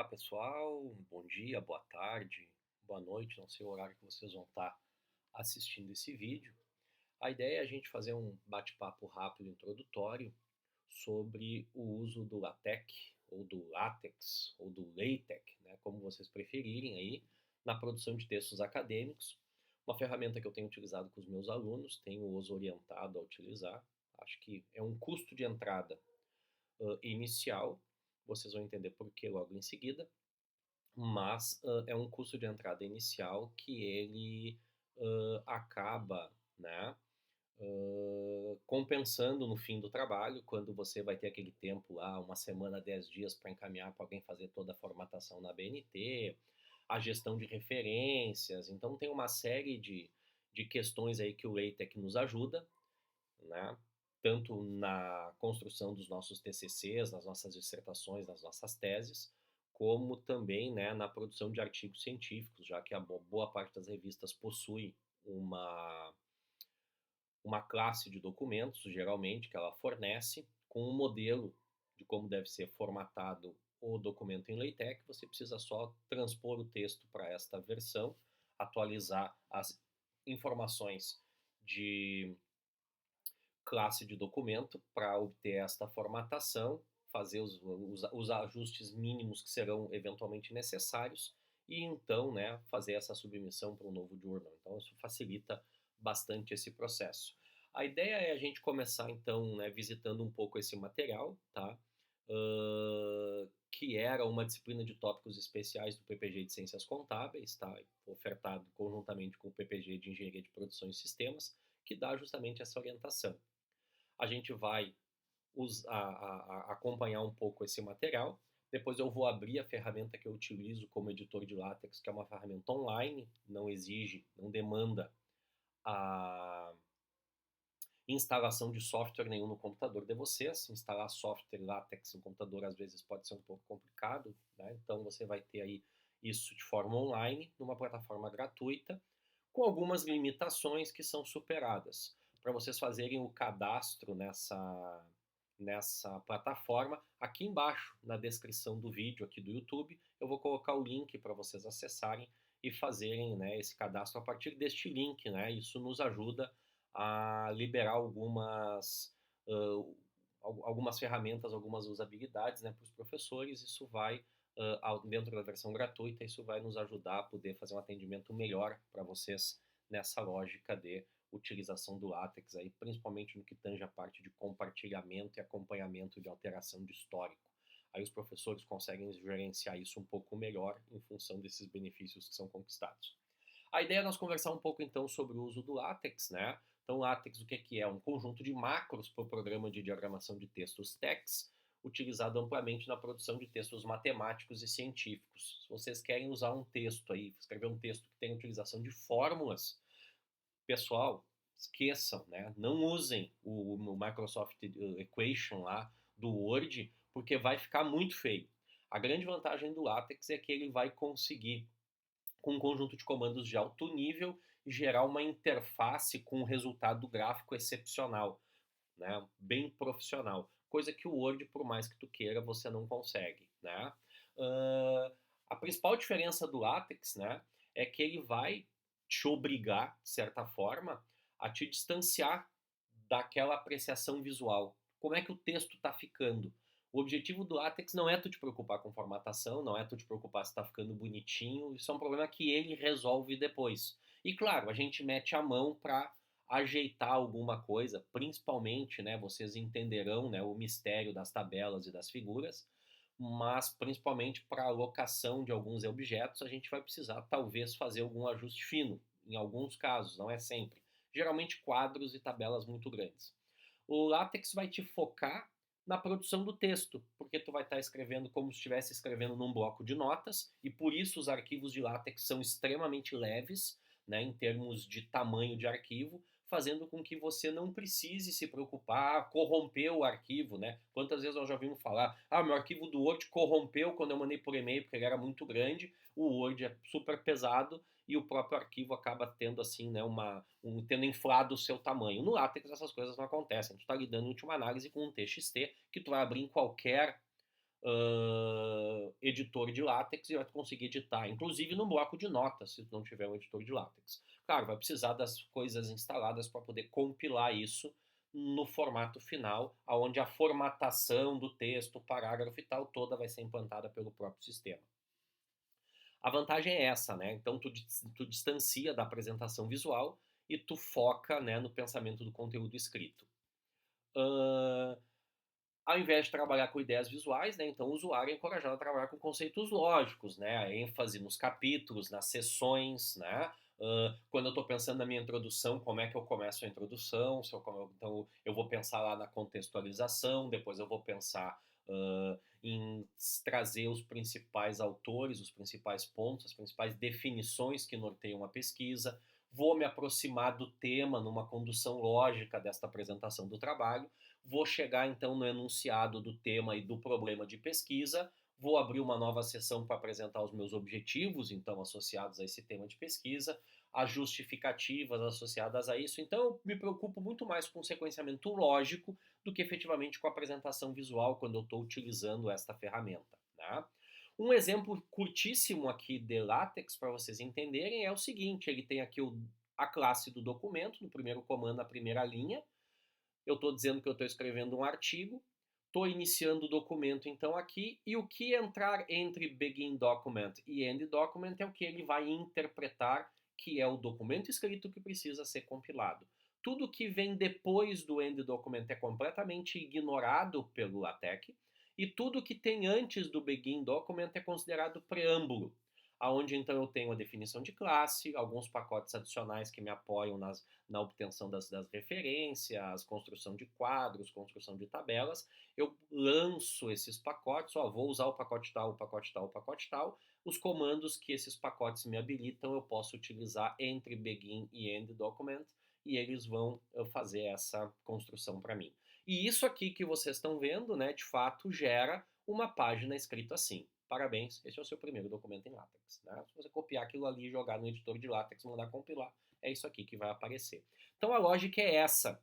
Olá pessoal, bom dia, boa tarde, boa noite, não sei o horário que vocês vão estar assistindo esse vídeo. A ideia é a gente fazer um bate-papo rápido introdutório sobre o uso do LaTeX, ou do LaTeX, ou do LaTeX, né, como vocês preferirem aí, na produção de textos acadêmicos. Uma ferramenta que eu tenho utilizado com os meus alunos, tenho-os orientado a utilizar. Acho que é um custo de entrada inicial, vocês vão entender por que logo em seguida, mas é um custo de entrada inicial que ele acaba, né, compensando no fim do trabalho, quando você vai ter aquele tempo lá, uma semana, 10 dias para encaminhar para alguém fazer toda a formatação na BNT, a gestão de referências. Então tem uma série de questões aí que o LaTeX nos ajuda, né? Tanto na construção dos nossos TCCs, nas nossas dissertações, nas nossas teses, como também, né, na produção de artigos científicos, já que a boa parte das revistas possui uma, uma classe de documentos, geralmente, que ela fornece, com um modelo de como deve ser formatado o documento em LaTeX. Você precisa só transpor o texto para esta versão, atualizar as informações de classe de documento para obter esta formatação, fazer os ajustes mínimos que serão eventualmente necessários e então, né, fazer essa submissão para um novo journal. Então isso facilita bastante esse processo. A ideia é a gente começar então, né, visitando um pouco esse material, tá? Que era uma disciplina de tópicos especiais do PPG de Ciências Contábeis, tá? Ofertado conjuntamente com o PPG de Engenharia de Produção e Sistemas, que dá justamente essa orientação. A gente vai acompanhar um pouco esse material. Depois eu vou abrir a ferramenta que eu utilizo como editor de LaTeX, que é uma ferramenta online, não exige, não demanda a instalação de software nenhum no computador de vocês. Instalar software LaTeX no computador às vezes pode ser um pouco complicado, né? Então você vai ter aí isso de forma online, numa plataforma gratuita, com algumas limitações que são superadas. Para vocês fazerem o cadastro nessa plataforma, aqui embaixo na descrição do vídeo aqui do YouTube, eu vou colocar o link para vocês acessarem e fazerem, né, esse cadastro a partir deste link, né? Isso nos ajuda a liberar algumas ferramentas, algumas usabilidades, né, para os professores. Isso vai dentro da versão gratuita, isso vai nos ajudar a poder fazer um atendimento melhor para vocês nessa lógica de utilização do LaTeX, aí, principalmente no que tange a parte de compartilhamento e acompanhamento de alteração de histórico. Aí os professores conseguem gerenciar isso um pouco melhor em função desses benefícios que são conquistados. A ideia é nós conversar um pouco então sobre o uso do LaTeX, né? Então, LaTeX o que é? Um conjunto de macros para o programa de diagramação de textos TeX, utilizado amplamente na produção de textos matemáticos e científicos. Se vocês querem usar um texto aí, escrever um texto que tem utilização de fórmulas, pessoal, esqueçam, né? Não usem o Microsoft Equation lá do Word, porque vai ficar muito feio. A grande vantagem do LaTeX é que ele vai conseguir, com um conjunto de comandos de alto nível, gerar uma interface com um resultado gráfico excepcional, né? Bem profissional, coisa que o Word, por mais que tu queira, você não consegue, né? A principal diferença do LaTeX, né, é que ele vai te obrigar, de certa forma, a te distanciar daquela apreciação visual. Como é que o texto está ficando? O objetivo do LaTeX não é tu te preocupar com formatação, não é tu te preocupar se está ficando bonitinho, isso é um problema que ele resolve depois. E claro, a gente mete a mão para ajeitar alguma coisa, principalmente, né, vocês entenderão, né, o mistério das tabelas e das figuras, mas principalmente para a alocação de alguns objetos, a gente vai precisar talvez fazer algum ajuste fino, em alguns casos, não é sempre. Geralmente quadros e tabelas muito grandes. O LaTeX vai te focar na produção do texto, porque tu vai estar escrevendo como se estivesse escrevendo num bloco de notas, e por isso os arquivos de LaTeX são extremamente leves, né, em termos de tamanho de arquivo, fazendo com que você não precise se preocupar, corromper o arquivo, né? Quantas vezes nós já ouvimos falar, meu arquivo do Word corrompeu quando eu mandei por e-mail porque ele era muito grande, o Word é super pesado e o próprio arquivo acaba tendo assim, né, tendo inflado o seu tamanho. No LaTeX essas coisas não acontecem. Tu está lidando em última análise com um TXT que tu vai abrir em qualquer editor de látex e vai conseguir editar, inclusive no bloco de notas, se tu não tiver um editor de látex. Claro, vai precisar das coisas instaladas para poder compilar isso no formato final, onde a formatação do texto, o parágrafo e tal, toda vai ser implantada pelo próprio sistema. A vantagem é essa, né? Então tu distancia da apresentação visual e tu foca, né, no pensamento do conteúdo escrito. Ao invés de trabalhar com ideias visuais, né, então o usuário é encorajado a trabalhar com conceitos lógicos, né, a ênfase nos capítulos, nas seções, né, quando eu estou pensando na minha introdução, como é que eu começo a introdução, então eu vou pensar lá na contextualização, depois eu vou pensar em trazer os principais autores, os principais pontos, as principais definições que norteiam a pesquisa, vou me aproximar do tema numa condução lógica desta apresentação do trabalho, vou chegar então no enunciado do tema e do problema de pesquisa, vou abrir uma nova sessão para apresentar os meus objetivos, então associados a esse tema de pesquisa, as justificativas associadas a isso. Então eu me preocupo muito mais com o sequenciamento lógico do que efetivamente com a apresentação visual quando eu estou utilizando esta ferramenta. Né? Um exemplo curtíssimo aqui de LaTeX para vocês entenderem é o seguinte: ele tem aqui a classe do documento, no primeiro comando, a primeira linha. Eu estou dizendo que eu estou escrevendo um artigo, estou iniciando o documento então aqui, e o que entrar entre begin document e end document é o que ele vai interpretar, que é o documento escrito que precisa ser compilado. Tudo que vem depois do end document é completamente ignorado pelo LaTeX, e tudo que tem antes do begin document é considerado preâmbulo, aonde então eu tenho a definição de classe, alguns pacotes adicionais que me apoiam na obtenção das referências, construção de quadros, construção de tabelas. Eu lanço esses pacotes, vou usar o pacote tal, o pacote tal, o pacote tal. Os comandos que esses pacotes me habilitam eu posso utilizar entre begin e end document, e eles vão fazer essa construção para mim. E isso aqui que vocês estão vendo, né, de fato gera uma página escrita assim. Parabéns, esse é o seu primeiro documento em LaTeX. Né? Se você copiar aquilo ali, jogar no editor de LaTeX, mandar compilar, é isso aqui que vai aparecer. Então a lógica é essa.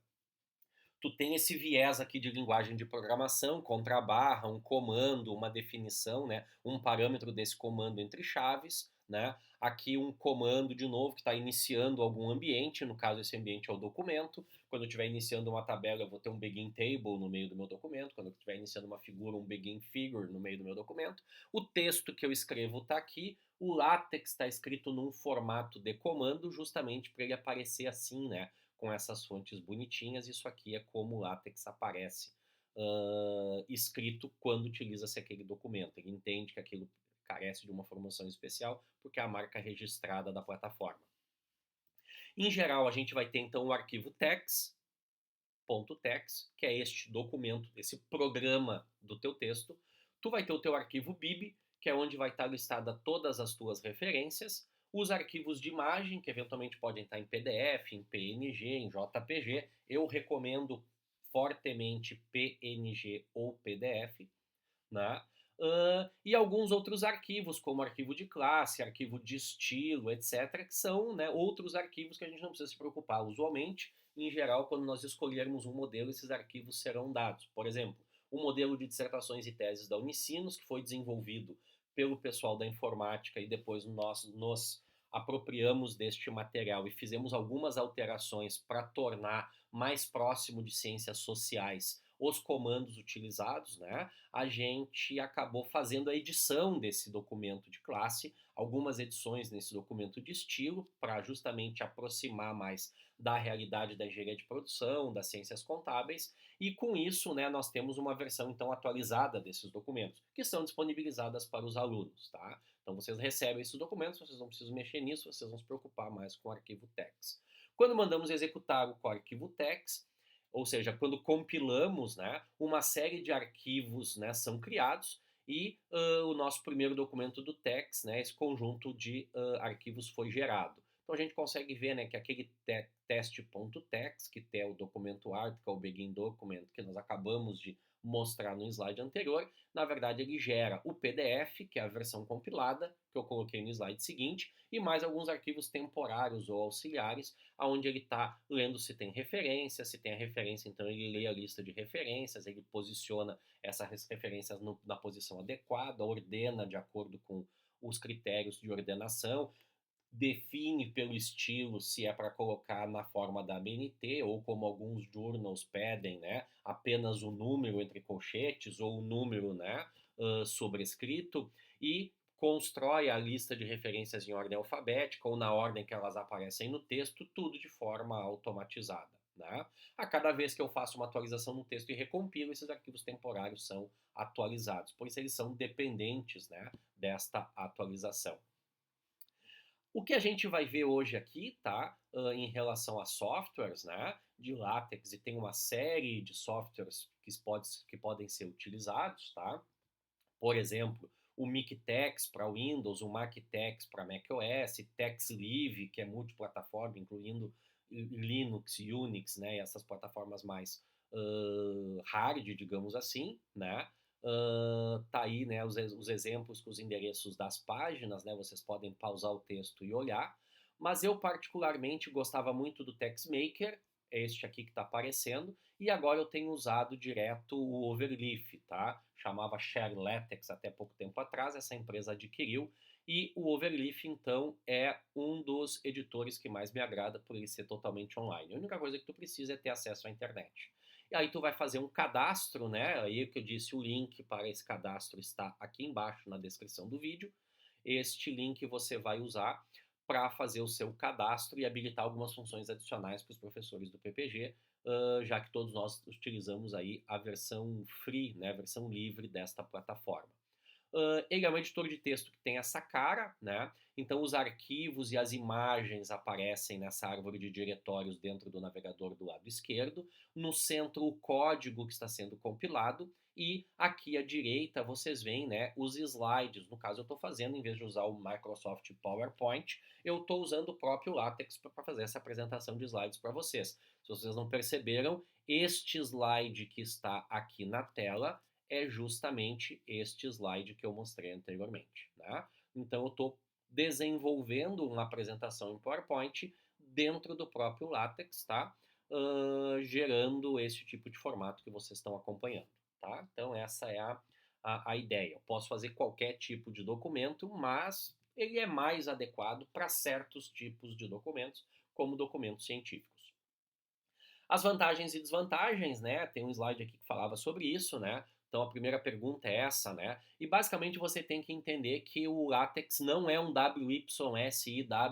Tu tem esse viés aqui de linguagem de programação, contra barra, um comando, uma definição, né? Um parâmetro desse comando entre chaves, né? Aqui um comando de novo que está iniciando algum ambiente, no caso esse ambiente é o documento. Quando eu estiver iniciando uma tabela, eu vou ter um begin table no meio do meu documento. Quando eu estiver iniciando uma figura, um begin figure no meio do meu documento. O texto que eu escrevo está aqui. O LaTeX está escrito num formato de comando, justamente para ele aparecer assim, né? Com essas fontes bonitinhas. Isso aqui é como o LaTeX aparece escrito quando utiliza-se aquele documento. Ele entende que aquilo carece de uma formação especial porque é a marca registrada da plataforma. Em geral, a gente vai ter então o arquivo tex, .tex, que é este documento, esse programa do teu texto. Tu vai ter o teu arquivo bib, que é onde vai estar listada todas as tuas referências, os arquivos de imagem, que eventualmente podem estar em PDF, em PNG, em JPG. Eu recomendo fortemente PNG ou PDF, né? E alguns outros arquivos, como arquivo de classe, arquivo de estilo, etc., que são, né, outros arquivos que a gente não precisa se preocupar. Usualmente, em geral, quando nós escolhermos um modelo, esses arquivos serão dados. Por exemplo, o modelo de dissertações e teses da Unicinos, que foi desenvolvido pelo pessoal da informática e depois nós nos apropriamos deste material e fizemos algumas alterações para tornar mais próximo de ciências sociais os comandos utilizados, né? A gente acabou fazendo a edição desse documento de classe, algumas edições nesse documento de estilo, para justamente aproximar mais da realidade da engenharia de produção, das ciências contábeis, e com isso, né, nós temos uma versão então atualizada desses documentos, que são disponibilizadas para os alunos, tá? Então vocês recebem esses documentos, vocês não precisam mexer nisso, vocês vão se preocupar mais com o arquivo tex. Quando mandamos executar o arquivo tex, ou seja, quando compilamos, né, uma série de arquivos, né, são criados e o nosso primeiro documento do tex, né, esse conjunto de arquivos foi gerado. Então a gente consegue ver, né, que aquele teste.tex, que é o documento article begin document que nós acabamos de mostrar no slide anterior, na verdade ele gera o PDF, que é a versão compilada, que eu coloquei no slide seguinte, e mais alguns arquivos temporários ou auxiliares, onde ele está lendo se tem referência, se tem a referência, então ele lê a lista de referências, ele posiciona essas referências na posição adequada, ordena de acordo com os critérios de ordenação, define pelo estilo se é para colocar na forma da ABNT ou como alguns journals pedem, né, apenas o número entre colchetes ou o número, né, sobrescrito, e constrói a lista de referências em ordem alfabética ou na ordem que elas aparecem no texto, tudo de forma automatizada. Né? A cada vez que eu faço uma atualização no texto e recompilo, esses arquivos temporários são atualizados, por isso eles são dependentes, né, desta atualização. O que a gente vai ver hoje aqui, tá, em relação a softwares, né, de LaTeX, e tem uma série de softwares que podem ser utilizados, tá? Por exemplo, o MikTeX para Windows, o MacTeX para macOS, TextLive, que é multiplataforma, incluindo Linux, Unix, né, essas plataformas mais hard, digamos assim, né? Tá aí, né, os exemplos com os endereços das páginas, né? Vocês podem pausar o texto e olhar. Mas eu particularmente gostava muito do TextMaker, este aqui que está aparecendo, e agora eu tenho usado direto o Overleaf, tá? Chamava ShareLaTeX até pouco tempo atrás, essa empresa adquiriu, e o Overleaf, então, é um dos editores que mais me agrada por ele ser totalmente online. A única coisa que tu precisa é ter acesso à internet. E aí tu vai fazer um cadastro, né? Aí que eu disse, o link para esse cadastro está aqui embaixo na descrição do vídeo. Este link você vai usar para fazer o seu cadastro e habilitar algumas funções adicionais para os professores do PPG, já que todos nós utilizamos aí a versão free, né, a versão livre desta plataforma. Ele é um editor de texto que tem essa cara, né? Então os arquivos e as imagens aparecem nessa árvore de diretórios dentro do navegador do lado esquerdo. No centro o código que está sendo compilado e aqui à direita vocês veem, né, os slides. No caso eu estou fazendo, em vez de usar o Microsoft PowerPoint, eu estou usando o próprio LaTeX para fazer essa apresentação de slides para vocês. Se vocês não perceberam, este slide que está aqui na tela é justamente este slide que eu mostrei anteriormente. Né? Então eu estou desenvolvendo uma apresentação em PowerPoint dentro do próprio LaTeX, tá? Gerando esse tipo de formato que vocês estão acompanhando. Tá? Então essa é a ideia. Eu posso fazer qualquer tipo de documento, mas ele é mais adequado para certos tipos de documentos, como documentos científicos. As vantagens e desvantagens, né? Tem um slide aqui que falava sobre isso, né? Então a primeira pergunta é essa, né? E basicamente você tem que entender que o LaTeX não é um WYSIWYG,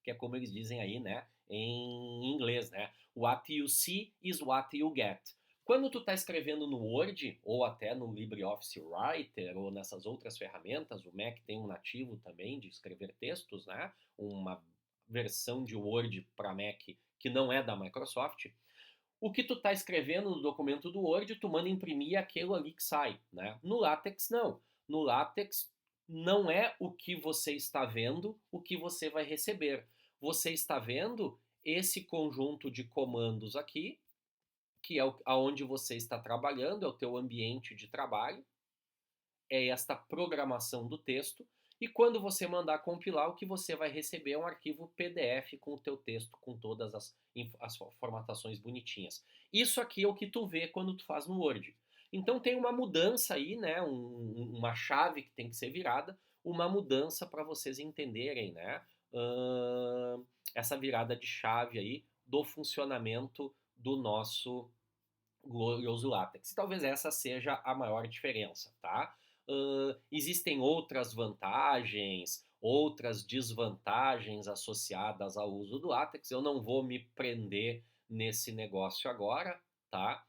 que é como eles dizem aí, né? Em inglês, né? What you see is what you get. Quando tu está escrevendo no Word, ou até no LibreOffice Writer, ou nessas outras ferramentas, o Mac tem um nativo também de escrever textos, né? Uma versão de Word para Mac que não é da Microsoft, o que tu está escrevendo no documento do Word, tu manda imprimir aquilo ali que sai, né? No LaTeX, não. No LaTeX, não é o que você está vendo o que você vai receber. Você está vendo esse conjunto de comandos aqui, que é aonde você está trabalhando, é o teu ambiente de trabalho, é esta programação do texto, e quando você mandar compilar, o que você vai receber é um arquivo PDF com o teu texto, com todas as formatações bonitinhas. Isso aqui é o que tu vê quando tu faz no Word. Então tem uma mudança aí, né, uma chave que tem que ser virada, uma mudança para vocês entenderem, né, essa virada de chave aí do funcionamento do nosso glorioso látex. Talvez essa seja a maior diferença, tá? Existem outras vantagens, outras desvantagens associadas ao uso do látex. Eu não vou me prender nesse negócio agora, tá?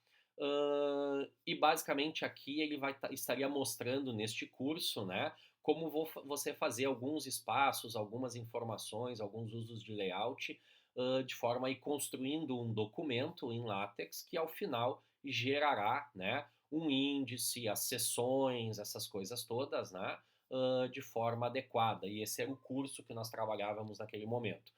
E basicamente aqui ele estaria mostrando neste curso, né, como você fazer alguns espaços, algumas informações, alguns usos de layout, de forma a ir construindo um documento em LaTeX que ao final gerará, né, um índice, as seções, essas coisas todas, né, de forma adequada. E esse era o curso que nós trabalhávamos naquele momento.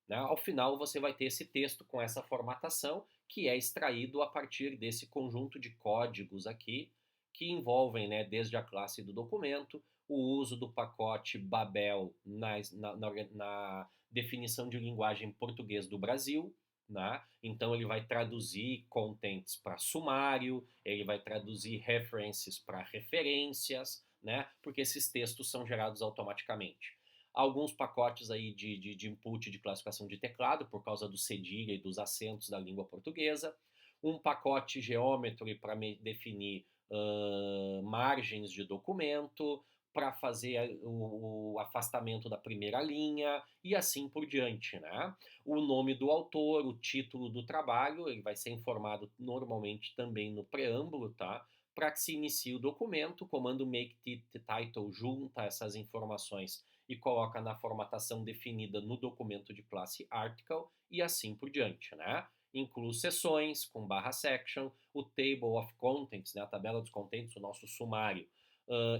né? Ao final você vai ter esse texto com essa formatação que é extraído a partir desse conjunto de códigos aqui que envolvem, né, desde a classe do documento, o uso do pacote Babel na definição de linguagem português do Brasil, né? Então ele vai traduzir contents para sumário, ele vai traduzir references para referências, né? Porque esses textos são gerados automaticamente. Alguns pacotes aí de input de classificação de teclado, por causa do cedilha e dos acentos da língua portuguesa. Um pacote geometry para definir margens de documento, para fazer o afastamento da primeira linha e assim por diante, né? O nome do autor, o título do trabalho, ele vai ser informado normalmente também no preâmbulo, tá? Para que se inicie o documento, o comando make title junta essas informações e coloca na formatação definida no documento de classe article e assim por diante, né? Inclui seções com barra section, o table of contents, né, a tabela dos contentes, o nosso sumário,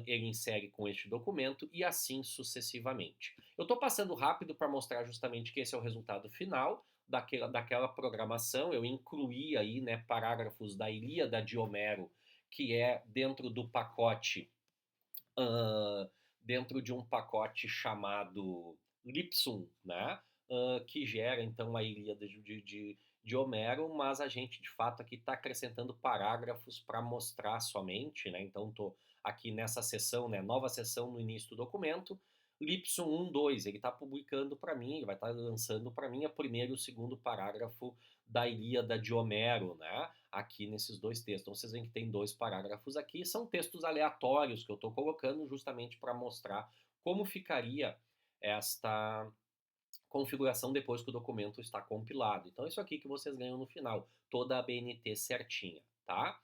ele insere com este documento e assim sucessivamente. Eu estou passando rápido para mostrar justamente que esse é o resultado final daquela programação. Eu incluí aí, né, parágrafos da Ilíada de Homero, que é dentro do pacote, uh, dentro de um pacote chamado Lipsum, né, que gera então a Ilíada de Homero, mas a gente de fato aqui está acrescentando parágrafos para mostrar somente, né? Então estou aqui nessa seção, né? Nova seção no início do documento, Lipsum 1, 2, ele está publicando para mim, ele vai estar lançando para mim o primeiro e o segundo parágrafo da Ilíada de Homero, né? Aqui nesses dois textos. Então vocês veem que tem dois parágrafos aqui, são textos aleatórios que eu estou colocando justamente para mostrar como ficaria esta configuração depois que o documento está compilado. Então, isso aqui que vocês ganham no final, toda a BNT certinha, tá?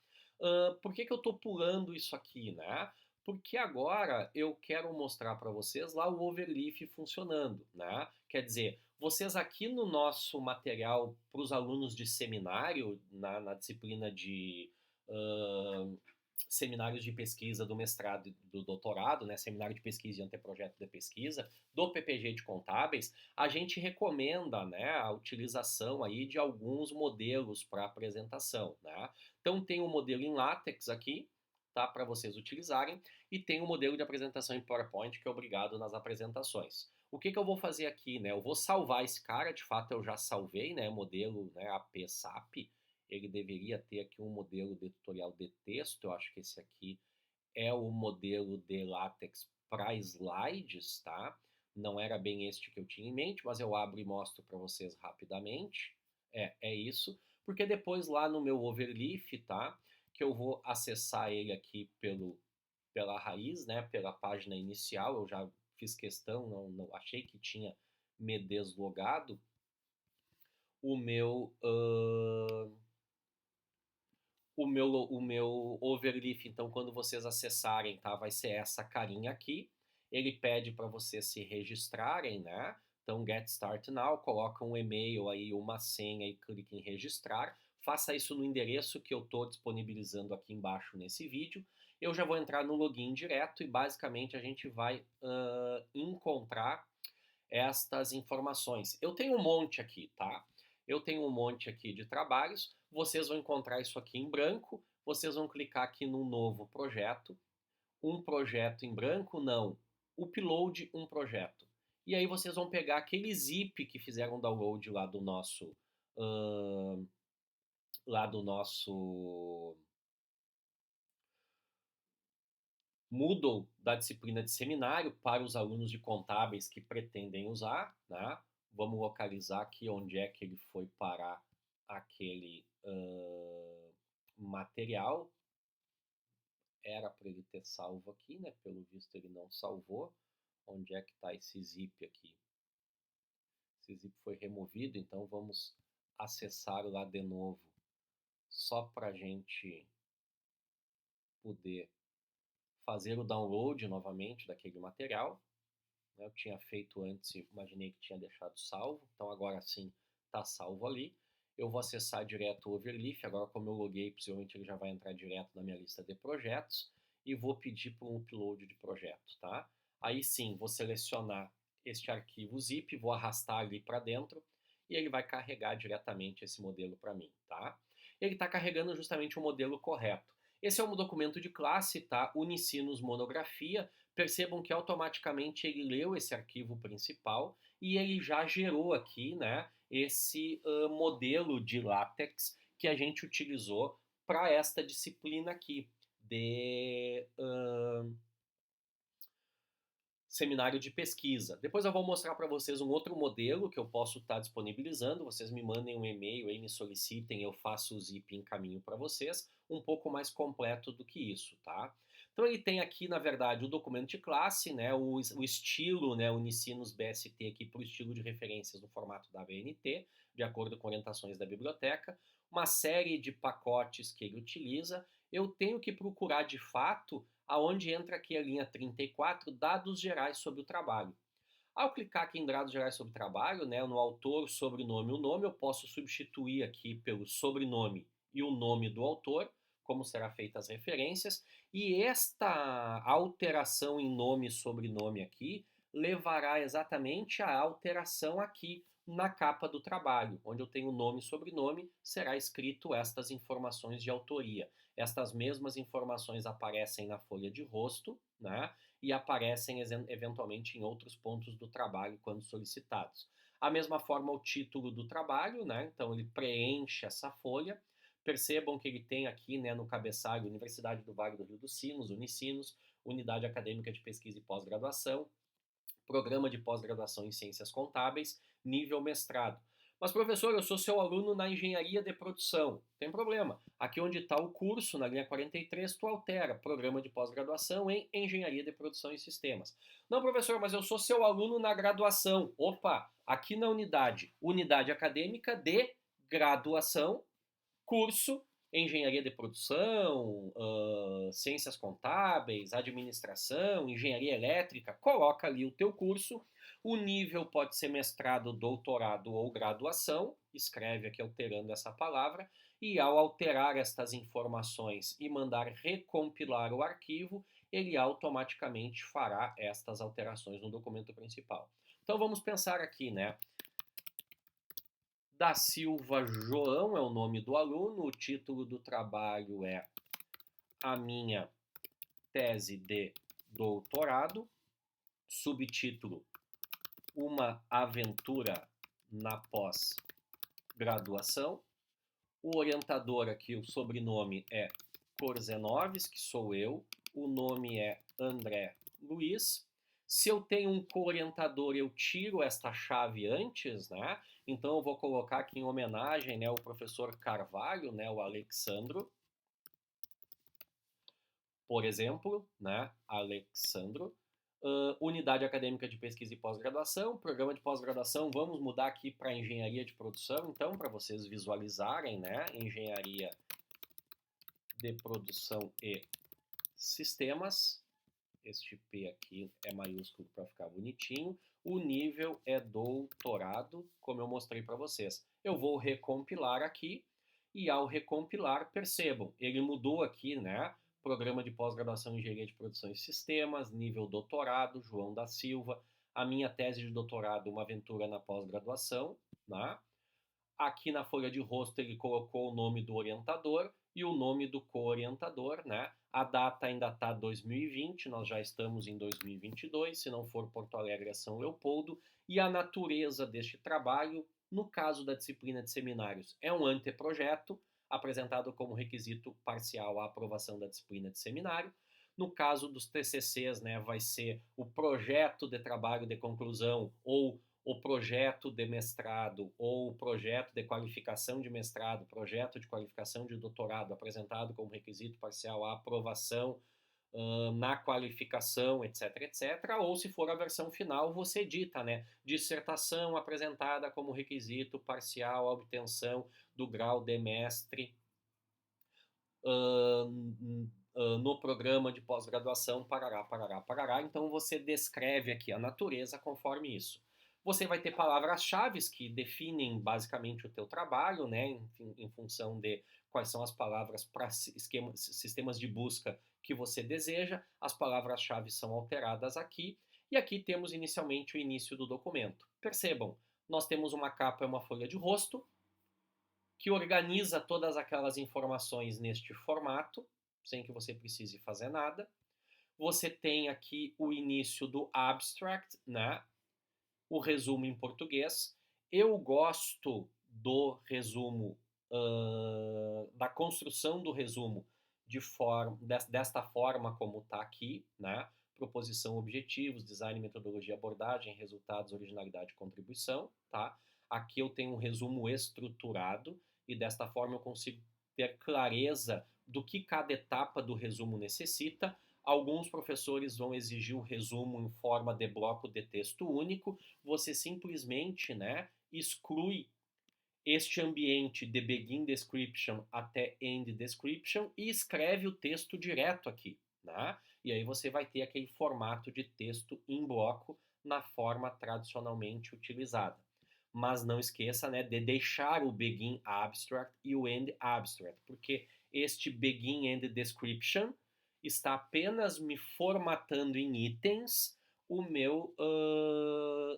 Por que eu estou pulando isso aqui, né? Porque agora eu quero mostrar para vocês lá o overleaf funcionando, né? Quer dizer, vocês aqui no nosso material para os alunos de seminário, na disciplina de seminários de pesquisa do mestrado e do doutorado, né, seminário de pesquisa e anteprojeto de pesquisa, do PPG de Contábeis, a gente recomenda, né, a utilização aí de alguns modelos para apresentação, né? Então tem um modelo em LaTeX aqui, tá, para vocês utilizarem, e tem um modelo de apresentação em PowerPoint que é obrigado nas apresentações. O que eu vou fazer aqui, né? Eu vou salvar esse cara, de fato eu já salvei, né, modelo, né, APSAP. Ele deveria ter aqui um modelo de tutorial de texto, eu acho que esse aqui é o modelo de LaTeX para slides, tá? Não era bem este que eu tinha em mente, mas eu abro e mostro para vocês rapidamente. É isso, porque depois lá no meu overleaf, tá? Que eu vou acessar ele aqui pela raiz, né? Pela página inicial, eu já fiz questão, não achei que tinha me deslogado. O meu o meu overleaf, então, quando vocês acessarem, tá, vai ser essa carinha aqui. Ele pede para vocês se registrarem, né? Então, get start now, coloca um e-mail aí, uma senha e clique em registrar. Faça isso no endereço que eu estou disponibilizando aqui embaixo nesse vídeo. Eu já vou entrar no login direto e basicamente a gente vai encontrar estas informações. Eu tenho um monte aqui, tá? Eu tenho um monte aqui de trabalhos. Vocês vão encontrar isso aqui em branco. Vocês vão clicar aqui no novo projeto. Um projeto em branco? Não. Upload um projeto. E aí vocês vão pegar aquele zip que fizeram download lá do nosso lá do nosso Moodle da disciplina de seminário para os alunos de contábeis que pretendem usar, né? Vamos localizar aqui onde é que ele foi parar aquele material. Era para ele ter salvo aqui, né? Pelo visto ele não salvou. Onde é que está esse zip aqui? Esse zip foi removido, então vamos acessar lá de novo, só para a gente poder fazer o download novamente daquele material. Eu tinha feito antes, imaginei que tinha deixado salvo, então agora sim está salvo ali. Eu vou acessar direto o Overleaf, agora como eu loguei, possivelmente ele já vai entrar direto na minha lista de projetos, e vou pedir por um upload de projeto, tá? Aí sim, vou selecionar este arquivo zip, vou arrastar ali para dentro, e ele vai carregar diretamente esse modelo para mim, tá? Ele está carregando justamente o modelo correto. Esse é um documento de classe, tá? Unicinos monografia. Percebam que automaticamente ele leu esse arquivo principal e ele já gerou aqui, né, esse modelo de LaTeX que a gente utilizou para esta disciplina aqui de seminário de pesquisa. Depois eu vou mostrar para vocês um outro modelo que eu posso estar disponibilizando. Vocês me mandem um e-mail aí, me solicitem, eu faço o zip e encaminho para vocês, um pouco mais completo do que isso, tá? Então ele tem aqui, na verdade, o documento de classe, né, o estilo, né, Unicinos BST aqui para o estilo de referências no formato da ABNT, de acordo com orientações da biblioteca, uma série de pacotes que ele utiliza. Eu tenho que procurar de fato aonde entra aqui a linha 34, dados gerais sobre o trabalho. Ao clicar aqui em dados gerais sobre o trabalho, né, no autor, sobrenome e o nome, eu posso substituir aqui pelo sobrenome e o nome do autor, como será feitas as referências, e esta alteração em nome e sobrenome aqui levará exatamente à alteração aqui na capa do trabalho, onde eu tenho nome e sobrenome, será escrito estas informações de autoria. Estas mesmas informações aparecem na folha de rosto, né? E aparecem eventualmente em outros pontos do trabalho quando solicitados. A mesma forma o título do trabalho, né? Então ele preenche essa folha. Percebam que ele tem aqui, né, no cabeçalho Universidade do Vale do Rio dos Sinos, Unicinos, Unidade Acadêmica de Pesquisa e Pós-Graduação, Programa de Pós-Graduação em Ciências Contábeis, nível mestrado. Mas, professor, eu sou seu aluno na engenharia de produção. Tem problema. Aqui onde está o curso, na linha 43, tu altera. Programa de pós-graduação em engenharia de produção e sistemas. Não, professor, mas eu sou seu aluno na graduação. Opa, aqui na unidade. Unidade acadêmica de graduação, curso, engenharia de produção, ciências contábeis, administração, engenharia elétrica, coloca ali o teu curso. O nível pode ser mestrado, doutorado ou graduação, escreve aqui alterando essa palavra, e ao alterar estas informações e mandar recompilar o arquivo, ele automaticamente fará estas alterações no documento principal. Então vamos pensar aqui, né? Da Silva João é o nome do aluno, o título do trabalho é A Minha Tese de Doutorado, subtítulo Uma Aventura na Pós-Graduação. O orientador aqui, o sobrenome é Korzenoves, que sou eu, o nome é André Luiz. Se eu tenho um co-orientador, eu tiro esta chave antes, né? Então eu vou colocar aqui em homenagem, né, o professor Carvalho, né, o Alexandro, por exemplo, né, Alexandro. Unidade Acadêmica de Pesquisa e Pós-Graduação, programa de pós-graduação, vamos mudar aqui para Engenharia de Produção, então, para vocês visualizarem, né, Engenharia de Produção e Sistemas. Este P aqui é maiúsculo para ficar bonitinho. O nível é doutorado, como eu mostrei para vocês. Eu vou recompilar aqui e ao recompilar, percebam, ele mudou aqui, né? Programa de pós-graduação em Engenharia de Produção e Sistemas, nível doutorado, João da Silva. A minha tese de doutorado, Uma Aventura na Pós-Graduação, né? Aqui na folha de rosto ele colocou o nome do orientador e o nome do co-orientador, né? A data ainda está 2020, nós já estamos em 2022, se não for Porto Alegre é São Leopoldo, e a natureza deste trabalho, no caso da disciplina de seminários, é um anteprojeto, apresentado como requisito parcial à aprovação da disciplina de seminário. No caso dos TCCs, né, vai ser o projeto de trabalho de conclusão ou o projeto de mestrado ou o projeto de qualificação de mestrado, projeto de qualificação de doutorado apresentado como requisito parcial à aprovação na qualificação, etc, etc, ou se for a versão final, você edita, né? Dissertação apresentada como requisito parcial à obtenção do grau de mestre no programa de pós-graduação, parará, parará, parará. Então você descreve aqui a natureza conforme isso. Você vai ter palavras-chave que definem basicamente o teu trabalho, né, em função de quais são as palavras para sistemas de busca que você deseja. As palavras-chave são alteradas aqui. E aqui temos inicialmente o início do documento. Percebam, Nós temos uma capa e uma folha de rosto, que organiza todas aquelas informações neste formato, sem que você precise fazer nada. Você tem aqui o início do abstract, né? O resumo em português. Eu gosto do resumo, da construção do resumo desta forma como está aqui, né? Proposição, objetivos, design, metodologia, abordagem, resultados, originalidade e contribuição, tá? Aqui eu tenho um resumo estruturado e desta forma eu consigo ter clareza do que cada etapa do resumo necessita. Alguns professores vão exigir o resumo em forma de bloco de texto único. Você simplesmente, né, exclui este ambiente de begin description até end description e escreve o texto direto aqui, né? E aí você vai ter aquele formato de texto em bloco na forma tradicionalmente utilizada. Mas não esqueça, né, de deixar o begin abstract e o end abstract, porque este begin end description está apenas me formatando em itens o meu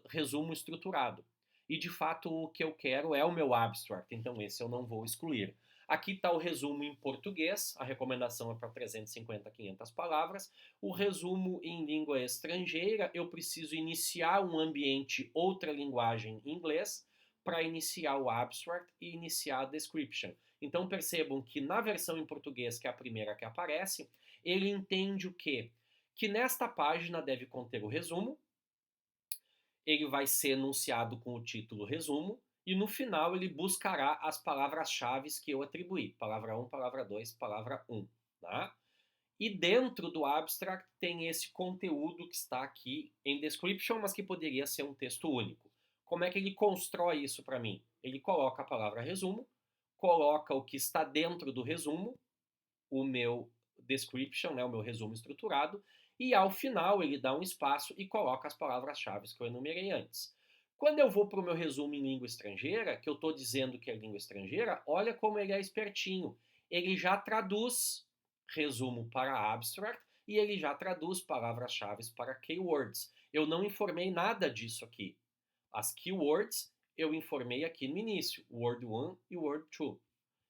resumo estruturado. E de fato o que eu quero é o meu abstract, então esse eu não vou excluir. Aqui está o resumo em português, a recomendação é para 350 a 500 palavras. O resumo em língua estrangeira, eu preciso iniciar um ambiente, outra linguagem em inglês, para iniciar o abstract e iniciar a description. Então percebam que na versão em português, que é a primeira que aparece, ele entende o quê? Que nesta página deve conter o resumo, ele vai ser enunciado com o título resumo, e no final ele buscará as palavras-chave que eu atribuí. Palavra 1, palavra 2, palavra 1. Tá? E dentro do abstract tem esse conteúdo que está aqui em description, mas que poderia ser um texto único. Como é que ele constrói isso para mim? Ele coloca a palavra resumo, coloca o que está dentro do resumo, o meu description, né, o meu resumo estruturado, e ao final ele dá um espaço e coloca as palavras-chave que eu enumerei antes. Quando eu vou para o meu resumo em língua estrangeira, que eu estou dizendo que é língua estrangeira, olha como ele é espertinho. Ele já traduz resumo para abstract e ele já traduz palavras-chave para keywords. Eu não informei nada disso aqui. As keywords eu informei aqui no início, word 1 e word 2.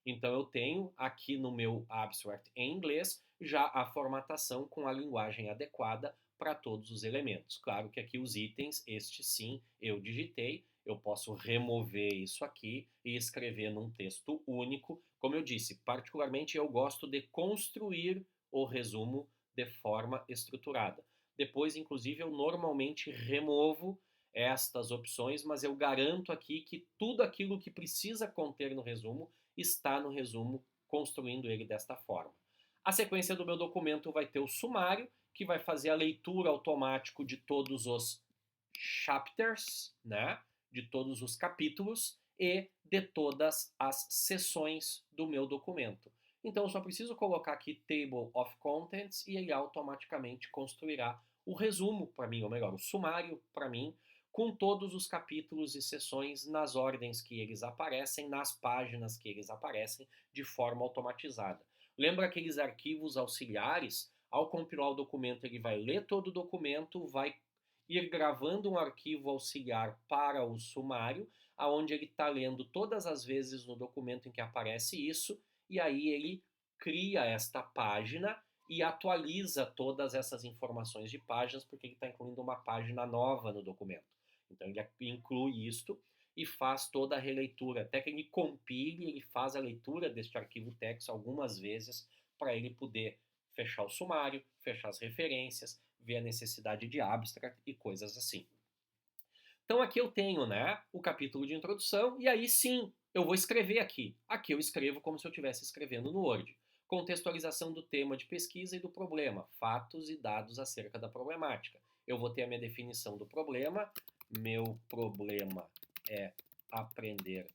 Então eu tenho aqui no meu abstract em inglês já a formatação com a linguagem adequada para todos os elementos. Claro que aqui os itens, este sim, eu digitei, eu posso remover isso aqui e escrever num texto único. Como eu disse, particularmente eu gosto de construir o resumo de forma estruturada. Depois, inclusive, eu normalmente removo estas opções, mas eu garanto aqui que tudo aquilo que precisa conter no resumo está no resumo, construindo ele desta forma. A sequência do meu documento vai ter o sumário, que vai fazer a leitura automática de todos os chapters, né, de todos os capítulos e de todas as seções do meu documento. Então eu só preciso colocar aqui Table of Contents e ele automaticamente construirá o resumo para mim, ou melhor, o sumário para mim, com todos os capítulos e seções nas ordens que eles aparecem, nas páginas que eles aparecem, de forma automatizada. Lembra aqueles arquivos auxiliares? Ao compilar o documento, ele vai ler todo o documento, vai ir gravando um arquivo auxiliar para o sumário, aonde ele está lendo todas as vezes no documento em que aparece isso, e aí ele cria esta página e atualiza todas essas informações de páginas, porque ele está incluindo uma página nova no documento. Então ele inclui isto e faz toda a releitura, até que ele compile, ele faz a leitura deste arquivo text algumas vezes para ele poder fechar o sumário, fechar as referências, ver a necessidade de abstract e coisas assim. Então aqui eu tenho, né, o capítulo de introdução e aí sim, eu vou escrever aqui. Aqui eu escrevo como se eu estivesse escrevendo no Word. Contextualização do tema de pesquisa e do problema, fatos e dados acerca da problemática. Eu vou ter a minha definição do problema. Meu problema é aprender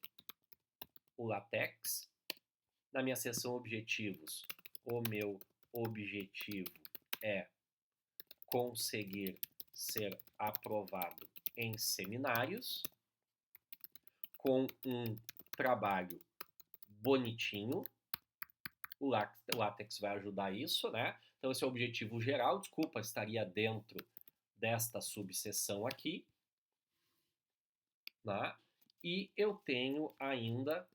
o LaTeX. Na minha seção objetivos, o meu objetivo é conseguir ser aprovado em seminários, com um trabalho bonitinho. O LaTeX vai ajudar isso, né? Então esse é o objetivo geral, desculpa, estaria dentro desta subseção aqui, né? E eu tenho ainda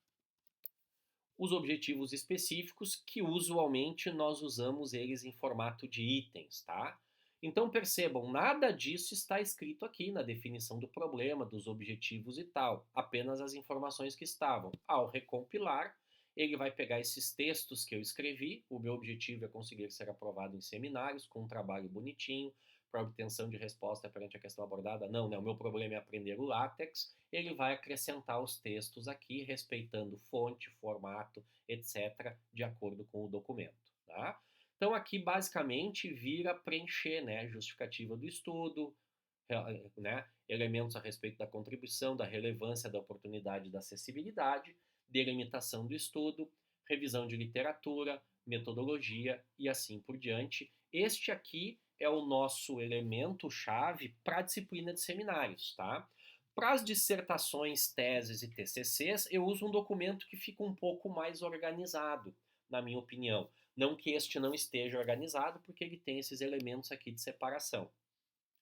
os objetivos específicos, que usualmente nós usamos eles em formato de itens, tá? Então percebam, nada disso está escrito aqui na definição do problema, dos objetivos e tal, apenas as informações que estavam. Ao recompilar, ele vai pegar esses textos que eu escrevi, o meu objetivo é conseguir ser aprovado em seminários, com um trabalho bonitinho, para obtenção de resposta perante a questão abordada. Não, né? O meu problema é aprender o LaTeX. Ele vai acrescentar os textos aqui, respeitando fonte, formato, etc., de acordo com o documento. Tá? Então, aqui basicamente vira preencher, né? Justificativa do estudo, né? Elementos a respeito da contribuição, da relevância, da oportunidade, da acessibilidade, delimitação do estudo, revisão de literatura, metodologia e assim por diante. Este aqui é o nosso elemento-chave para a disciplina de seminários, tá? Para as dissertações, teses e TCCs, eu uso um documento que fica um pouco mais organizado, na minha opinião. Não que este não esteja organizado, porque ele tem esses elementos aqui de separação.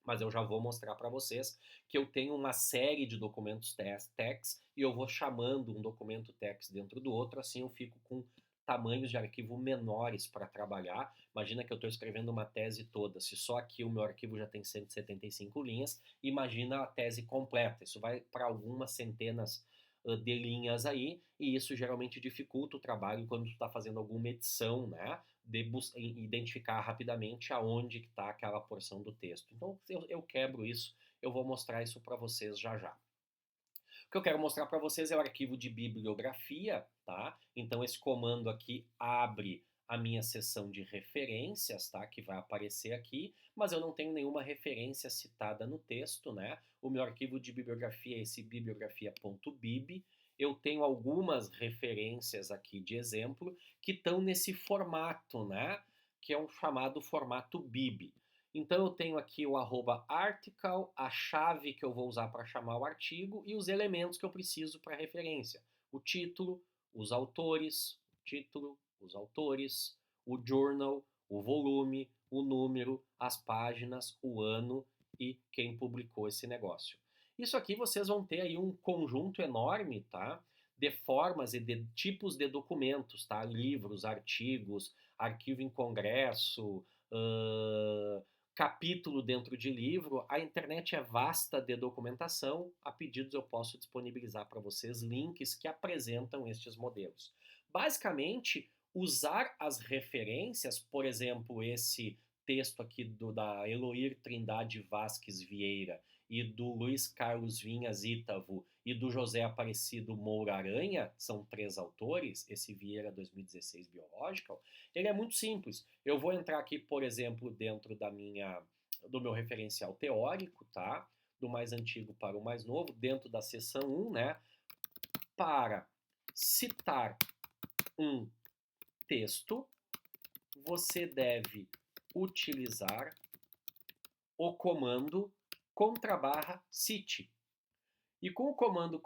Mas eu já vou mostrar para vocês que eu tenho uma série de documentos tex e eu vou chamando um documento tex dentro do outro, assim eu fico com tamanhos de arquivo menores para trabalhar. Imagina que eu estou escrevendo uma tese toda, se só aqui o meu arquivo já tem 175 linhas, imagina a tese completa. Isso vai para algumas centenas de linhas aí, e isso geralmente dificulta o trabalho quando tu está fazendo alguma edição, né? De identificar rapidamente aonde está aquela porção do texto. Então eu quebro isso, eu vou mostrar isso para vocês já já. O que eu quero mostrar para vocês é o arquivo de bibliografia, tá? Então esse comando aqui abre a minha seção de referências, tá? Que vai aparecer aqui, mas eu não tenho nenhuma referência citada no texto, né? O meu arquivo de bibliografia é esse bibliografia.bib. Eu tenho algumas referências aqui de exemplo que estão nesse formato, né? Que é um chamado formato bib. Então eu tenho aqui o @article, a chave que eu vou usar para chamar o artigo e os elementos que eu preciso para referência. O título, os autores, o journal, o volume, o número, as páginas, o ano e quem publicou esse negócio. Isso aqui vocês vão ter aí um conjunto enorme, tá? De formas e de tipos de documentos, tá? Livros, artigos, arquivo em congresso, capítulo dentro de livro. A internet é vasta de documentação. A pedidos eu posso disponibilizar para vocês links que apresentam estes modelos. Basicamente, usar as referências, por exemplo, esse texto aqui da Eloir Trindade Vasques Vieira e do Luiz Carlos Vinhas Ítavo e do José Aparecido Moura Aranha, são 3 autores, esse Vieira 2016 Biological, ele é muito simples. Eu vou entrar aqui, por exemplo, dentro do meu referencial teórico, tá? Do mais antigo para o mais novo, dentro da seção 1, né? Para citar um texto, você deve utilizar o comando _cite. E com o comando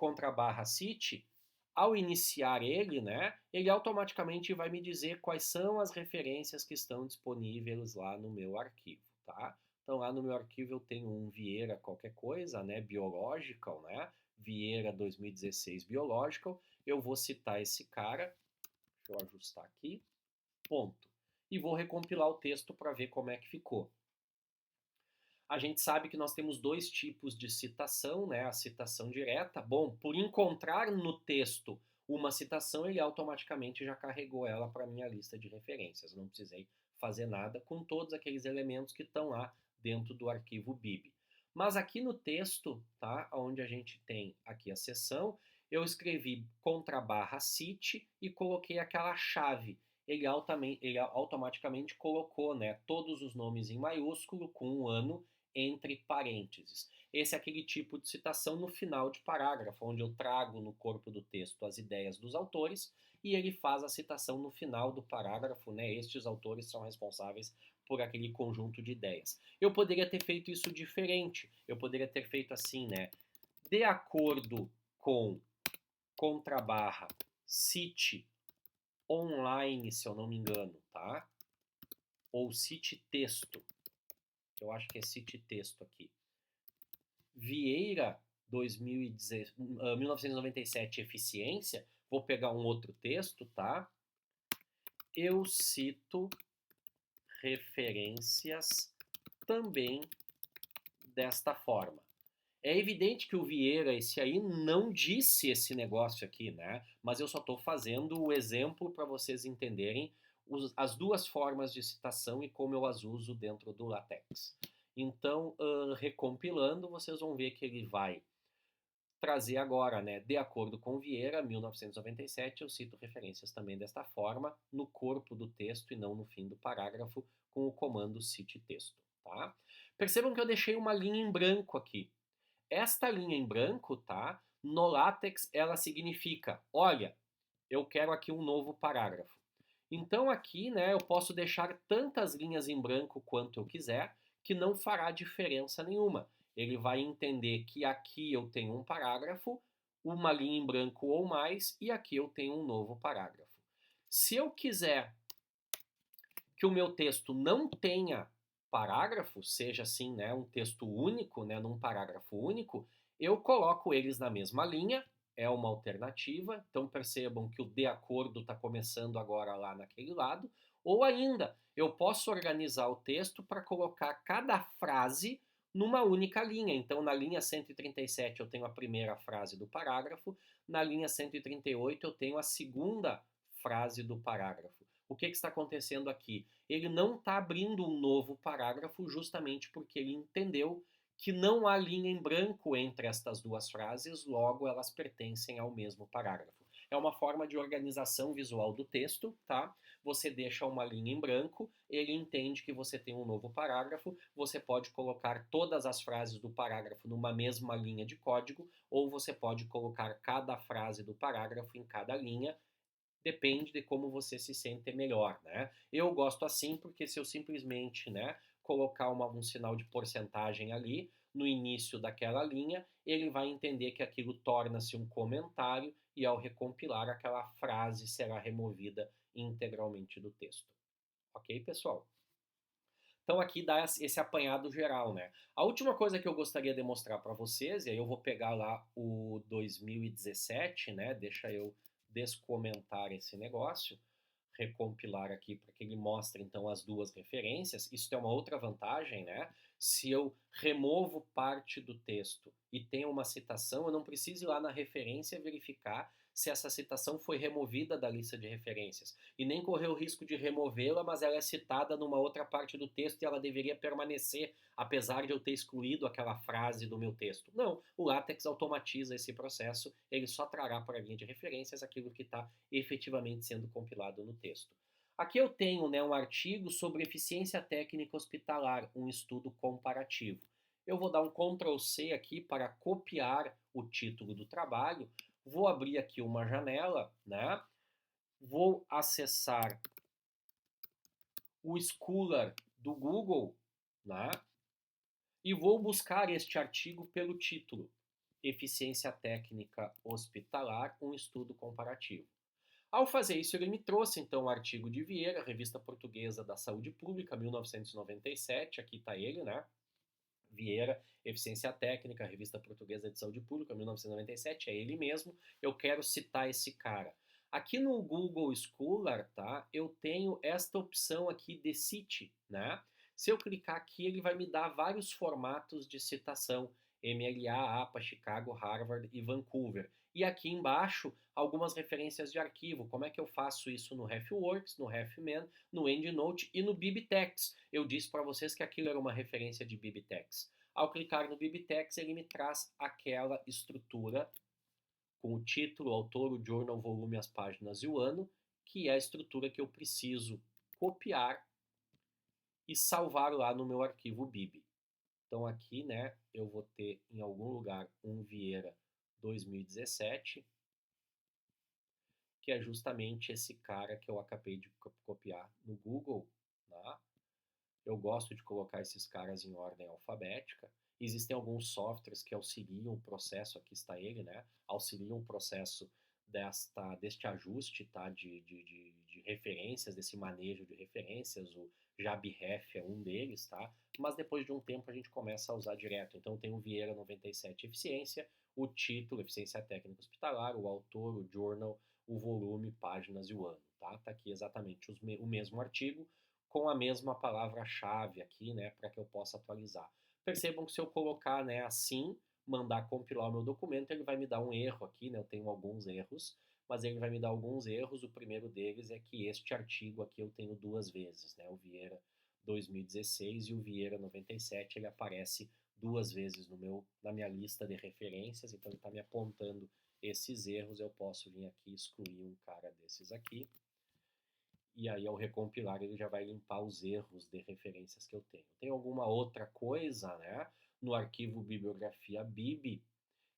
_cite, ao iniciar ele, né, ele automaticamente vai me dizer quais são as referências que estão disponíveis lá no meu arquivo, tá? Então lá no meu arquivo eu tenho um Vieira qualquer coisa, né, Biological, né, Vieira 2016 Biological. Eu vou citar esse cara, deixa eu ajustar aqui, ponto. E vou recompilar o texto para ver como é que ficou. A gente sabe que nós temos 2 tipos de citação, né? A citação direta. Bom, por encontrar no texto uma citação, ele automaticamente já carregou ela para a minha lista de referências. Não precisei fazer nada com todos aqueles elementos que estão lá dentro do arquivo bib. Mas aqui no texto, tá? Onde a gente tem aqui a seção, eu escrevi _cite e coloquei aquela chave. Ele automaticamente colocou, né, todos os nomes em maiúsculo com um ano entre parênteses. Esse é aquele tipo de citação no final de parágrafo, onde eu trago no corpo do texto as ideias dos autores e ele faz a citação no final do parágrafo, né? Estes autores são responsáveis por aquele conjunto de ideias. Eu poderia ter feito isso diferente. Eu poderia ter feito assim, né? De acordo com _cite online, se eu não me engano, tá? Ou cite texto. Eu acho que é cite texto aqui. Vieira 1997 eficiência, vou pegar um outro texto, tá? Eu cito referências também desta forma. É evidente que o Vieira, esse aí, não disse esse negócio aqui, né? Mas eu só estou fazendo o exemplo para vocês entenderem as duas formas de citação e como eu as uso dentro do LaTeX. Então, recompilando, vocês vão ver que ele vai trazer agora, né? De acordo com Vieira, 1997, eu cito referências também desta forma, no corpo do texto e não no fim do parágrafo, com o comando cite texto, tá? Percebam que eu deixei uma linha em branco aqui. Esta linha em branco, tá? No LaTeX, ela significa, olha, eu quero aqui um novo parágrafo. Então aqui, né, eu posso deixar tantas linhas em branco quanto eu quiser, que não fará diferença nenhuma. Ele vai entender que aqui eu tenho um parágrafo, uma linha em branco ou mais, e aqui eu tenho um novo parágrafo. Se eu quiser que o meu texto não tenha parágrafo, seja assim, né, um texto único, né, num parágrafo único, eu coloco eles na mesma linha, é uma alternativa. Então percebam que o de acordo está começando agora lá naquele lado. Ou ainda, eu posso organizar o texto para colocar cada frase numa única linha. Então, na linha 137 eu tenho a primeira frase do parágrafo, na linha 138 eu tenho a segunda frase do parágrafo. O que está acontecendo aqui? Ele não está abrindo um novo parágrafo justamente porque ele entendeu que não há linha em branco entre estas duas frases, logo elas pertencem ao mesmo parágrafo. É uma forma de organização visual do texto, tá? Você deixa uma linha em branco, ele entende que você tem um novo parágrafo, você pode colocar todas as frases do parágrafo numa mesma linha de código, ou você pode colocar cada frase do parágrafo em cada linha. Depende de como você se sente melhor, né? Eu gosto assim porque se eu simplesmente, né, colocar um sinal de porcentagem ali no início daquela linha, ele vai entender que aquilo torna-se um comentário e ao recompilar aquela frase será removida integralmente do texto. Ok, pessoal? Então aqui dá esse apanhado geral, né? A última coisa que eu gostaria de mostrar para vocês, e aí eu vou pegar lá o 2017, né? Deixa eu descomentar esse negócio, recompilar aqui para que ele mostre então as duas referências. Isso tem uma outra vantagem, né? Se eu removo parte do texto e tenho uma citação, eu não preciso ir lá na referência verificar se essa citação foi removida da lista de referências. E nem correr o risco de removê-la, mas ela é citada numa outra parte do texto e ela deveria permanecer, apesar de eu ter excluído aquela frase do meu texto. Não, o LaTeX automatiza esse processo, ele só trará para a linha de referências aquilo que está efetivamente sendo compilado no texto. Aqui eu tenho, né, um artigo sobre eficiência técnica hospitalar, um estudo comparativo. Eu vou dar um Ctrl C aqui para copiar o título do trabalho. Vou abrir aqui uma janela, né? Vou acessar o Scholar do Google, né? E vou buscar este artigo pelo título: Eficiência Técnica Hospitalar, um estudo comparativo. Ao fazer isso, ele me trouxe então o artigo de Vieira, Revista Portuguesa da Saúde Pública, 1997, aqui está ele, né? Vieira, Eficiência Técnica, Revista Portuguesa de Saúde Pública, 1997, é ele mesmo. Eu quero citar esse cara. Aqui no Google Scholar, tá? Eu tenho esta opção aqui de cite, né? Se eu clicar aqui, ele vai me dar vários formatos de citação: MLA, APA, Chicago, Harvard e Vancouver. E aqui embaixo, algumas referências de arquivo. Como é que eu faço isso no RefWorks, no RefMan, no EndNote e no BibTeX? Eu disse para vocês que aquilo era uma referência de BibTeX. Ao clicar no BibTeX, ele me traz aquela estrutura com o título, o autor, o journal, o volume, as páginas e o ano, que é a estrutura que eu preciso copiar e salvar lá no meu arquivo Bib. Então aqui, né, eu vou ter em algum lugar um Vieira 2017, que é justamente esse cara que eu acabei de copiar no Google, né? Eu gosto de colocar esses caras em ordem alfabética. Existem alguns softwares que auxiliam o processo, aqui está ele, né? Auxiliam o processo deste ajuste, tá? De referências, desse manejo de referências. O JabRef é um deles, tá? mas depois de um tempo a gente começa a usar direto. Então tem o Vieira 97 eficiência, o título, eficiência técnica hospitalar, o autor, o journal, o volume, páginas e o ano, tá? Tá aqui exatamente o mesmo artigo com a mesma palavra-chave aqui, né, para que eu possa atualizar. Percebam que se eu colocar, né, assim, mandar compilar o meu documento, ele vai me dar um erro aqui, né? Eu tenho alguns erros, mas ele vai me dar alguns erros. O primeiro deles é que este artigo aqui eu tenho duas vezes, né? O Vieira 2016 e o Vieira 97, ele aparece duas vezes na minha lista de referências, então ele está me apontando esses erros. Eu posso vir aqui e excluir um cara desses aqui, e aí ao recompilar ele já vai limpar os erros de referências que eu tenho. Tem alguma outra coisa, né, no arquivo bibliografia bib,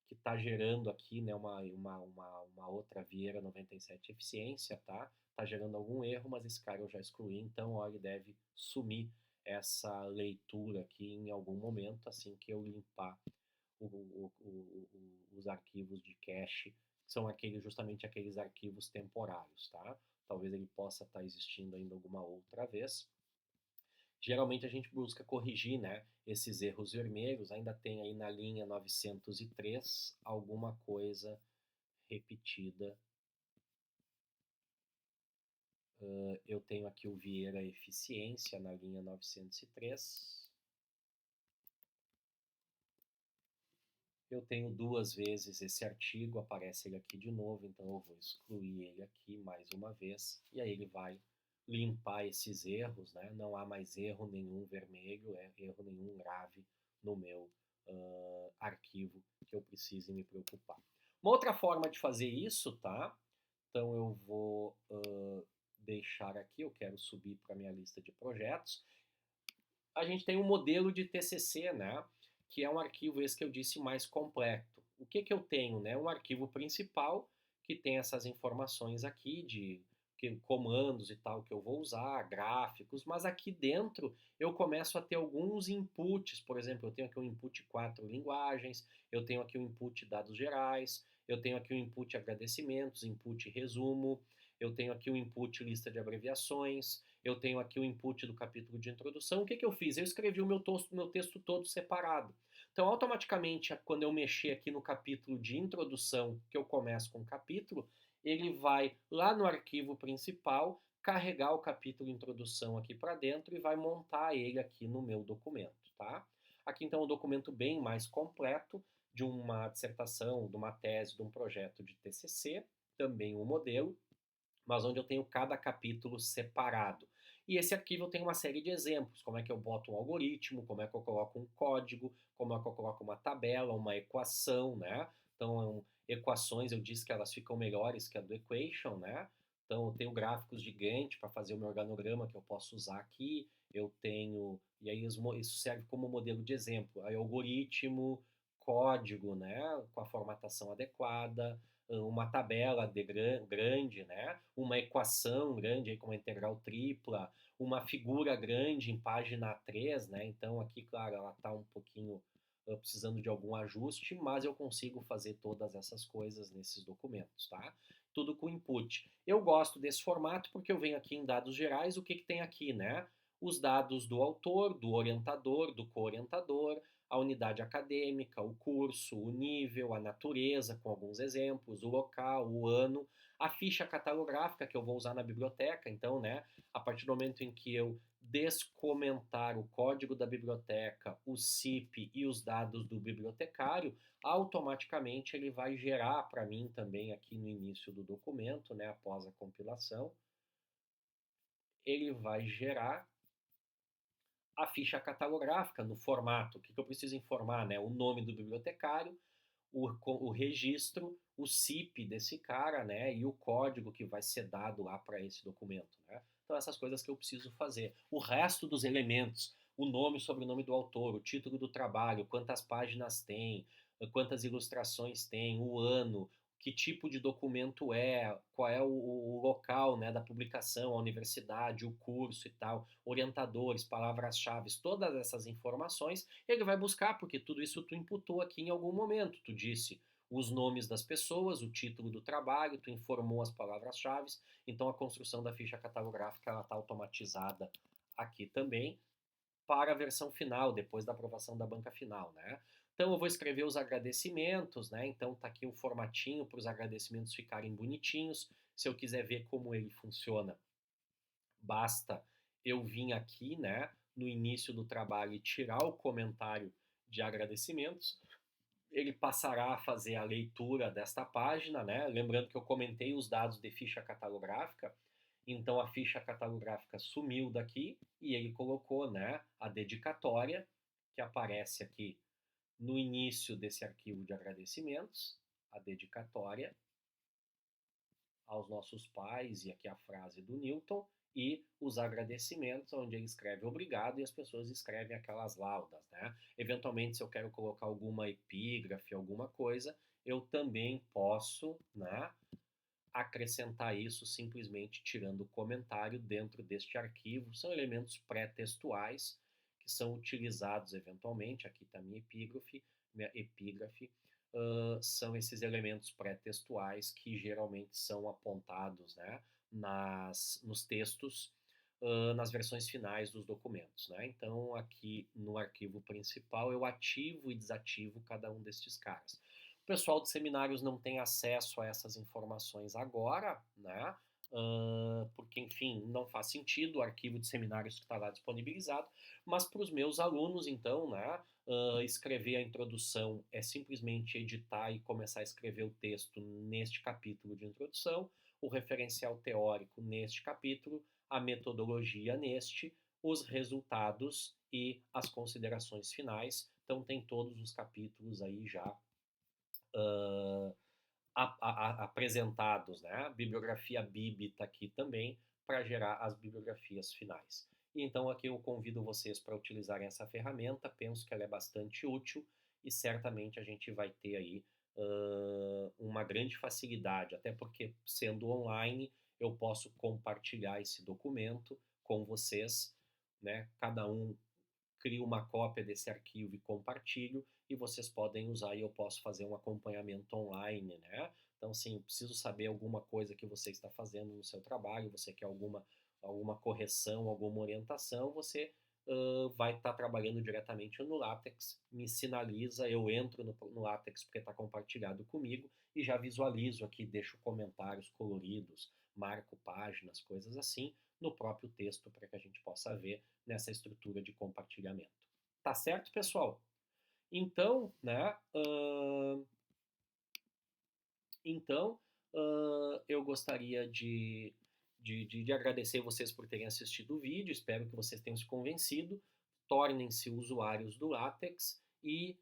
que está gerando aqui, né, uma outra Vieira 97 eficiência, tá? Está gerando algum erro, mas esse cara eu já excluí, então ó, ele deve sumir essa leitura aqui em algum momento, assim que eu limpar os arquivos de cache, que são justamente aqueles arquivos temporários, tá? Talvez ele possa estar existindo ainda alguma outra vez. Geralmente a gente busca corrigir, né, esses erros vermelhos. Ainda tem aí na linha 903 alguma coisa repetida. Eu tenho aqui o Vieira Eficiência na linha 903. Eu tenho duas vezes esse artigo, aparece ele aqui de novo, então eu vou excluir ele aqui mais uma vez, e aí ele vai limpar esses erros, né? Não há mais erro nenhum vermelho, erro nenhum grave no meu arquivo que eu precise me preocupar. Uma outra forma de fazer isso, tá? Então eu vou deixar aqui, eu quero subir para a minha lista de projetos. A gente tem um modelo de TCC, né? Que é um arquivo esse que eu disse mais completo. O que eu tenho, né? Um arquivo principal que tem essas informações aqui de comandos e tal que eu vou usar, gráficos, mas aqui dentro eu começo a ter alguns inputs. Por exemplo, eu tenho aqui um input 4 linguagens, eu tenho aqui um input dados gerais, eu tenho aqui um input agradecimentos, input resumo, eu tenho aqui um input lista de abreviações, eu tenho aqui o input do capítulo de introdução. O que eu fiz? Eu escrevi o meu texto todo separado. Então, automaticamente, quando eu mexer aqui no capítulo de introdução, que eu começo com o capítulo, ele vai lá no arquivo principal, carregar o capítulo introdução aqui para dentro e vai montar ele aqui no meu documento, tá? Aqui, então, um documento bem mais completo de uma dissertação, de uma tese, de um projeto de TCC, também um modelo, mas onde eu tenho cada capítulo separado. E esse arquivo eu tenho uma série de exemplos, como é que eu boto um algoritmo, como é que eu coloco um código, como é que eu coloco uma tabela, uma equação, né? Então, equações, eu disse que elas ficam melhores que a do equation, né? Então, eu tenho gráficos gigantes para fazer o meu organograma que eu posso usar aqui. Eu tenho, e aí isso serve como modelo de exemplo. Aí, algoritmo, código, né? Com a formatação adequada, uma tabela grande, né? Uma equação grande, aí, com uma integral tripla, uma figura grande em página 3, né? Então aqui, claro, ela está um pouquinho precisando de algum ajuste, mas eu consigo fazer todas essas coisas nesses documentos, tá? Tudo com input. Eu gosto desse formato porque eu venho aqui em dados gerais, o que tem aqui, né? Os dados do autor, do orientador, do co-orientador, a unidade acadêmica, o curso, o nível, a natureza, com alguns exemplos, o local, o ano, a ficha catalográfica que eu vou usar na biblioteca. Então, né, a partir do momento em que eu descomentar o código da biblioteca, o CIP e os dados do bibliotecário, automaticamente ele vai gerar para mim também aqui no início do documento, né, após a compilação, ele vai gerar a ficha catalográfica no formato. O que eu preciso informar? Né? O nome do bibliotecário, o registro, o CIP desse cara, né? E o código que vai ser dado lá para esse documento. Né? Então, essas coisas que eu preciso fazer. O resto dos elementos, o nome e sobrenome do autor, o título do trabalho, quantas páginas tem, quantas ilustrações tem, o ano, que tipo de documento é, qual é o local, né, da publicação, a universidade, o curso e tal, orientadores, palavras-chave, todas essas informações, ele vai buscar, porque tudo isso tu imputou aqui em algum momento. Tu disse os nomes das pessoas, o título do trabalho, tu informou as palavras-chave, então a construção da ficha catalográfica está automatizada aqui também. para a versão final, depois da aprovação da banca final, né? Então eu vou escrever os agradecimentos, né? Então tá aqui um formatinho para os agradecimentos ficarem bonitinhos. Se eu quiser ver como ele funciona, basta eu vir aqui, né, no início do trabalho e tirar o comentário de agradecimentos. Ele passará a fazer a leitura desta página, né? Lembrando que eu comentei os dados de ficha catalográfica, então a ficha catalográfica sumiu daqui e ele colocou, né, a dedicatória que aparece aqui no início desse arquivo de agradecimentos, a dedicatória aos nossos pais, e aqui a frase do Newton, e os agradecimentos, onde ele escreve obrigado e as pessoas escrevem aquelas laudas, né? Eventualmente, se eu quero colocar alguma epígrafe, alguma coisa, eu também posso, né, acrescentar isso simplesmente tirando o comentário dentro deste arquivo. São elementos pré-textuais que são utilizados eventualmente. Aqui está minha epígrafe. São esses elementos pré-textuais que geralmente são apontados, né, nos textos, nas versões finais dos documentos, né? Então, aqui no arquivo principal, eu ativo e desativo cada um destes caras. O pessoal de seminários não tem acesso a essas informações agora, né? Porque, enfim, não faz sentido o arquivo de seminários que está lá disponibilizado, mas para os meus alunos, então, né, escrever a introdução é simplesmente editar e começar a escrever o texto neste capítulo de introdução, o referencial teórico neste capítulo, a metodologia neste, os resultados e as considerações finais. Então tem todos os capítulos aí já apresentados, né? A bibliografia BIB está aqui também para gerar as bibliografias finais. E então aqui eu convido vocês para utilizarem essa ferramenta, penso que ela é bastante útil e certamente a gente vai ter aí uma grande facilidade, até porque sendo online eu posso compartilhar esse documento com vocês, né? Cada um crio uma cópia desse arquivo e compartilho, e vocês podem usar e eu posso fazer um acompanhamento online, né? Então, assim, preciso saber alguma coisa que você está fazendo no seu trabalho, você quer alguma correção, alguma orientação, você vai estar trabalhando diretamente no LaTeX, me sinaliza, eu entro no LaTeX porque está compartilhado comigo e já visualizo aqui, deixo comentários coloridos, marco páginas, coisas assim, no próprio texto para que a gente possa ver nessa estrutura de compartilhamento. Tá certo, pessoal? Então, né? Então, eu gostaria de agradecer vocês por terem assistido o vídeo. Espero que vocês tenham se convencido. Tornem-se usuários do LaTeX e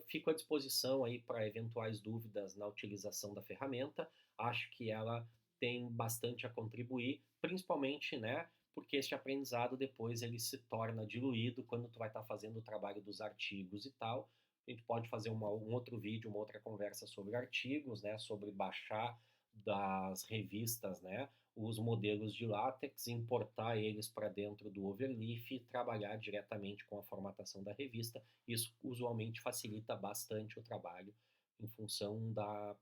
fico à disposição aí para eventuais dúvidas na utilização da ferramenta. Acho que ela tem bastante a contribuir, principalmente, né, porque este aprendizado depois ele se torna diluído quando tu vai estar fazendo o trabalho dos artigos e tal. A gente pode fazer um outro vídeo, uma outra conversa sobre artigos, né, sobre baixar das revistas, né, os modelos de látex, importar eles para dentro do Overleaf e trabalhar diretamente com a formatação da revista. Isso usualmente facilita bastante o trabalho em função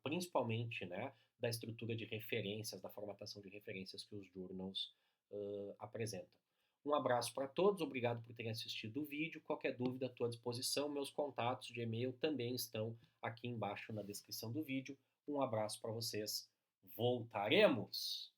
principalmente, né, da estrutura de referências, da formatação de referências que os journals apresentam. Um abraço para todos, obrigado por terem assistido o vídeo. Qualquer dúvida, estou à disposição. Meus contatos de e-mail também estão aqui embaixo na descrição do vídeo. Um abraço para vocês. Voltaremos!